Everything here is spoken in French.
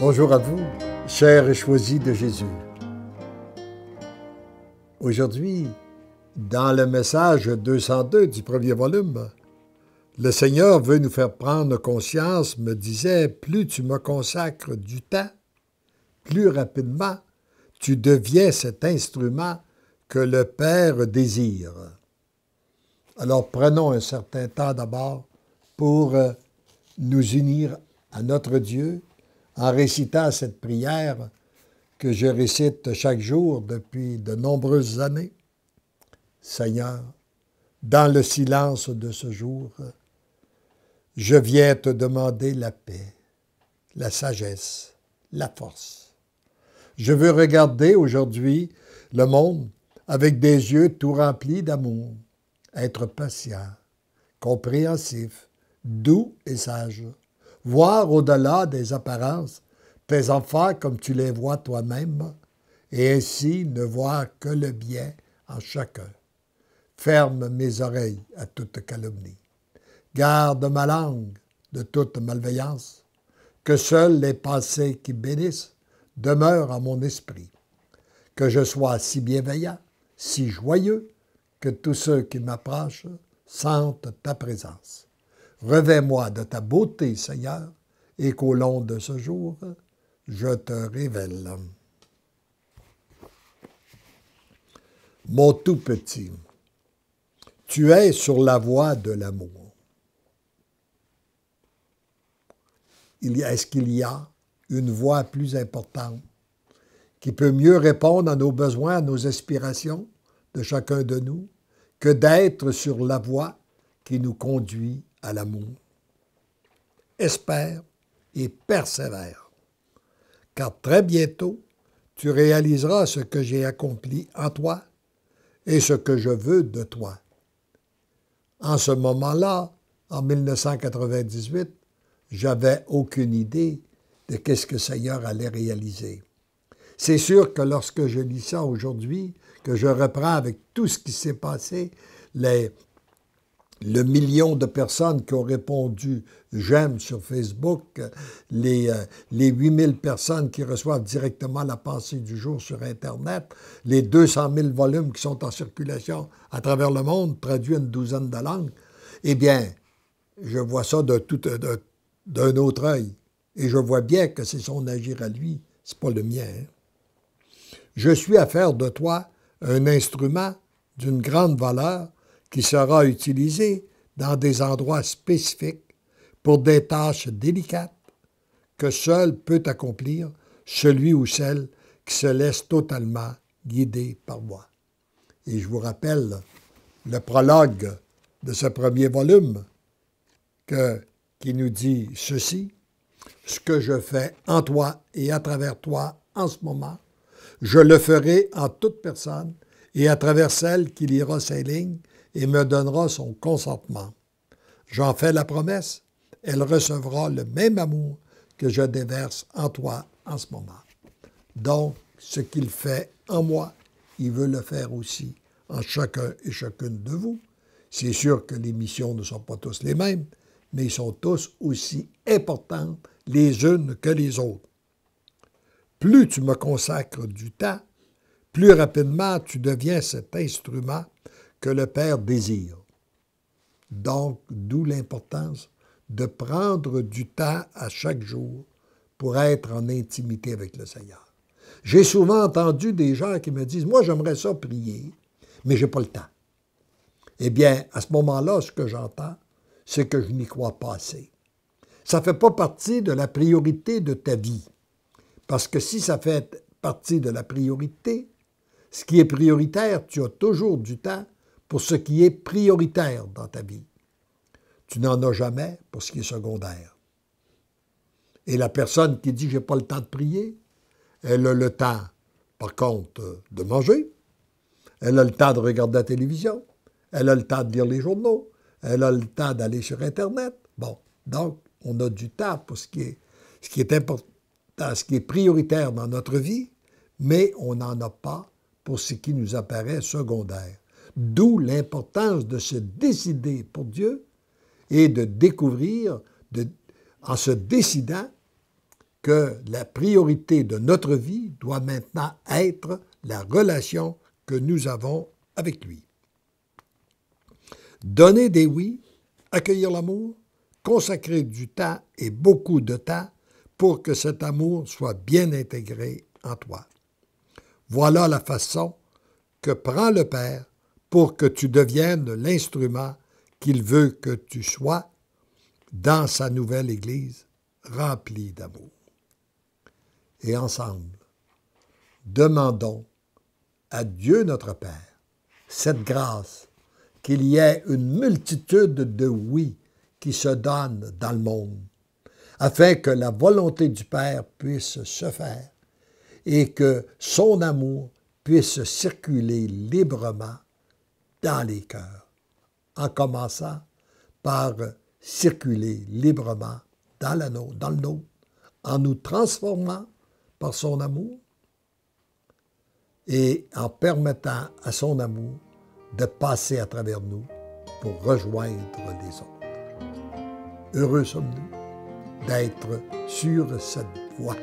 Bonjour à vous, chers et choisis de Jésus. Aujourd'hui, dans le message 202 du premier volume, le Seigneur veut nous faire prendre conscience, me disait, plus tu me consacres du temps, plus rapidement tu deviens cet instrument que le Père désire. Alors prenons un certain temps d'abord pour nous unir à notre Dieu en récitant cette prière que je récite chaque jour depuis de nombreuses années. Seigneur, dans le silence de ce jour, je viens te demander la paix, la sagesse, la force. Je veux regarder aujourd'hui le monde avec des yeux tout remplis d'amour, être patient, compréhensif, doux et sage, voir au-delà des apparences tes enfants comme tu les vois toi-même, et ainsi ne voir que le bien en chacun. Ferme mes oreilles à toute calomnie. Garde ma langue de toute malveillance, que seules les pensées qui bénissent demeurent en mon esprit, que je sois si bienveillant, si joyeux, que tous ceux qui m'approchent sentent ta présence. Revêt-moi de ta beauté, Seigneur, et qu'au long de ce jour, je te révèle. Mon tout petit, tu es sur la voie de l'amour. Est-ce qu'il y a une voie plus importante qui peut mieux répondre à nos besoins, à nos aspirations de chacun de nous, que d'être sur la voie qui nous conduit à l'amour? Espère et persévère, car très bientôt, tu réaliseras ce que j'ai accompli en toi et ce que je veux de toi. En ce moment-là, en 1998, j'avais aucune idée de qu'est-ce que le Seigneur allait réaliser. C'est sûr que lorsque je lis ça aujourd'hui, que je reprends avec tout ce qui s'est passé, le million de personnes qui ont répondu « j'aime » sur Facebook, les 8000 personnes qui reçoivent directement la pensée du jour sur Internet, les 200 000 volumes qui sont en circulation à travers le monde, traduits une douzaine de langues, eh bien, je vois ça d'un autre œil. Et je vois bien que c'est son agir à lui, c'est pas le mien. Hein? Je suis à faire de toi un instrument d'une grande valeur qui sera utilisé dans des endroits spécifiques pour des tâches délicates que seul peut accomplir celui ou celle qui se laisse totalement guider par moi. Et je vous rappelle le prologue de ce premier volume qui nous dit ceci: « Ce que je fais en toi et à travers toi en ce moment, je le ferai en toute personne et à travers celle qui lira ces lignes et me donnera son consentement. J'en fais la promesse, elle recevra le même amour que je déverse en toi en ce moment. Donc, ce qu'il fait en moi, il veut le faire aussi en chacun et chacune de vous. C'est sûr que les missions ne sont pas tous les mêmes, mais ils sont tous aussi importants les unes que les autres. Plus tu me consacres du temps, plus rapidement tu deviens cet instrument que le Père désire. Donc, d'où l'importance de prendre du temps à chaque jour pour être en intimité avec le Seigneur. J'ai souvent entendu des gens qui me disent « Moi, j'aimerais ça prier, mais je n'ai pas le temps. » Eh bien, à ce moment-là, ce que j'entends, c'est que je n'y crois pas assez. Ça ne fait pas partie de la priorité de ta vie. Parce que si ça fait partie de la priorité, ce qui est prioritaire, tu as toujours du temps pour ce qui est prioritaire dans ta vie. Tu n'en as jamais pour ce qui est secondaire. Et la personne qui dit « j'ai pas le temps de prier », elle a le temps, par contre, de manger, elle a le temps de regarder la télévision, elle a le temps de lire les journaux, elle a le temps d'aller sur Internet. Bon, donc, on a du temps pour ce qui est important, ce qui est prioritaire dans notre vie, mais on n'en a pas pour ce qui nous apparaît secondaire. D'où l'importance de se décider pour Dieu et de découvrir, en se décidant, que la priorité de notre vie doit maintenant être la relation que nous avons avec lui. Donner des oui, accueillir l'amour, consacrer du temps et beaucoup de temps pour que cet amour soit bien intégré en toi. Voilà la façon que prend le Père pour que tu deviennes l'instrument qu'il veut que tu sois dans sa nouvelle Église remplie d'amour. Et ensemble, demandons à Dieu notre Père cette grâce qu'il y ait une multitude de oui qui se donnent dans le monde, afin que la volonté du Père puisse se faire et que son amour puisse circuler librement dans les cœurs, en commençant par circuler librement dans le nôtre, en nous transformant par son amour et en permettant à son amour de passer à travers nous pour rejoindre les autres. Heureux sommes-nous d'être sur cette voie.